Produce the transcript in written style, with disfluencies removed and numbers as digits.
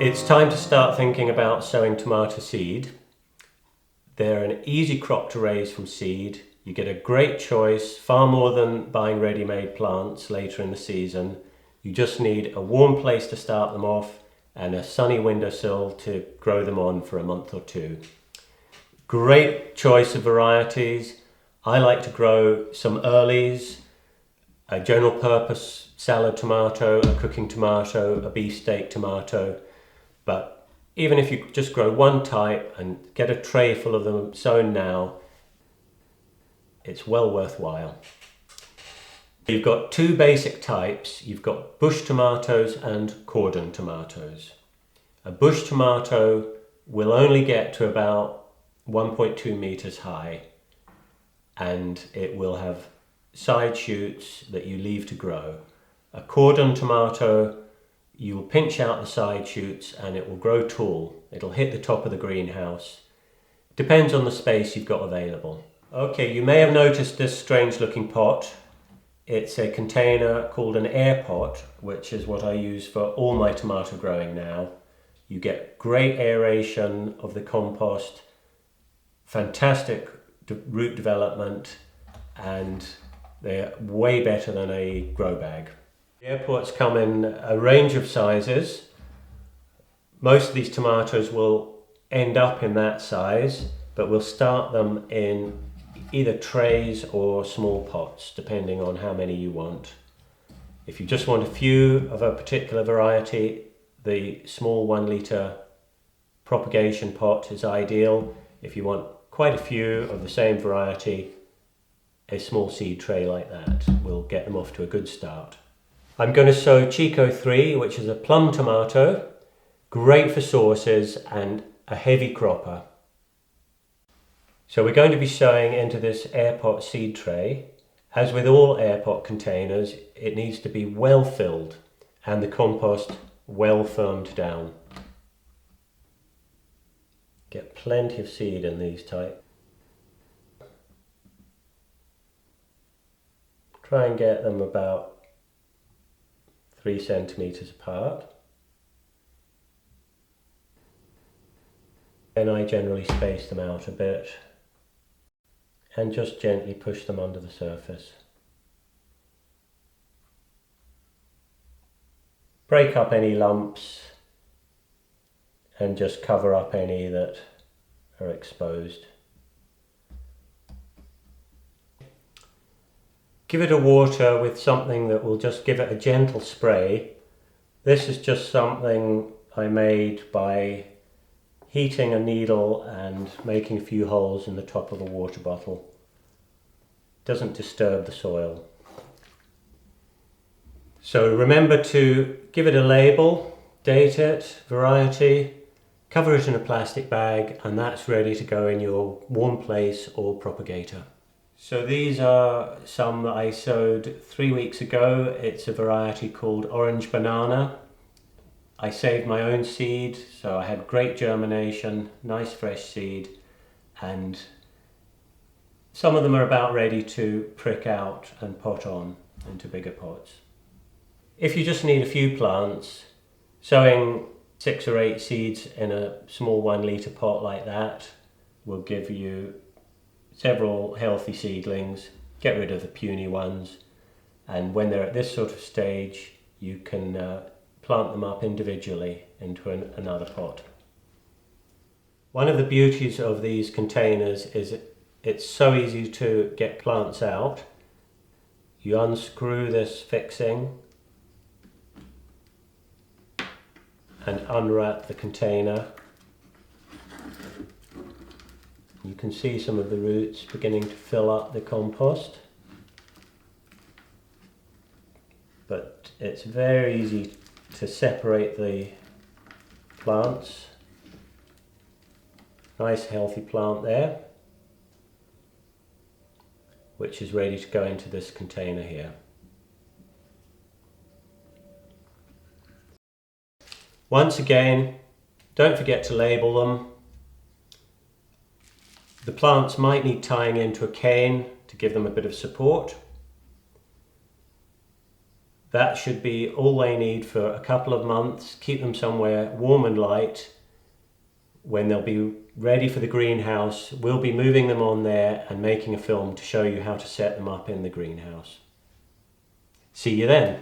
It's time to start thinking about sowing tomato seed. They're an easy crop to raise from seed. You get a great choice, far more than buying ready-made plants later in the season. You just need a warm place to start them off and a sunny windowsill to grow them on for a month or two. Great choice of varieties. I like to grow some earlies, a general purpose salad tomato, a cooking tomato, a beefsteak tomato. But even if you just grow one type and get a tray full of them sown now, it's well worthwhile. You've got two basic types. You've got bush tomatoes and cordon tomatoes. A bush tomato will only get to about 1.2 meters high, and it will have side shoots that you leave to grow. A cordon tomato, you will pinch out the side shoots and it will grow tall. It'll hit the top of the greenhouse. Depends on the space you've got available. Okay, you may have noticed this strange looking pot. It's a container called an air pot, which is what I use for all my tomato growing now. You get great aeration of the compost, fantastic root development, and they're way better than a grow bag. The air pots come in a range of sizes. Most of these tomatoes will end up in that size, but we'll start them in either trays or small pots, depending on how many you want. If you just want a few of a particular variety, the small 1 litre propagation pot is ideal. If you want quite a few of the same variety, a small seed tray like that will get them off to a good start. I'm going to sow Chico 3, which is a plum tomato, great for sauces and a heavy cropper. So we're going to be sowing into this air pot seed tray. As with all air pot containers, it needs to be well filled and the compost well firmed down. Get plenty of seed in these type. Try and get them about 3 centimeters apart. And I generally space them out a bit and just gently push them under the surface. Break up any lumps and just cover up any that are exposed. Give it a water with something that will just give it a gentle spray. This is just something I made by heating a needle and making a few holes in the top of a water bottle. Doesn't disturb the soil. So remember to give it a label, date it, variety, cover it in a plastic bag, and that's ready to go in your warm place or propagator. So these are some that I sowed 3 weeks ago. It's a variety called Orange Banana. I saved my own seed, so I had great germination, nice fresh seed, and some of them are about ready to prick out and pot on into bigger pots. If you just need a few plants, sowing 6 or 8 seeds in a small 1 litre pot like that will give you several healthy seedlings. Get rid of the puny ones, and when they're at this sort of stage you can plant them up individually into another pot. One of the beauties of these containers is it's so easy to get plants out. You unscrew this fixing and unwrap the container. You can see some of the roots beginning to fill up the compost, but it's very easy to separate the plants. Nice healthy plant there, which is ready to go into this container here. Once again, don't forget to label them. The plants might need tying into a cane to give them a bit of support. That should be all they need for a couple of months. Keep them somewhere warm and light. When they'll be ready for the greenhouse, we'll be moving them on there and making a film to show you how to set them up in the greenhouse. See you then.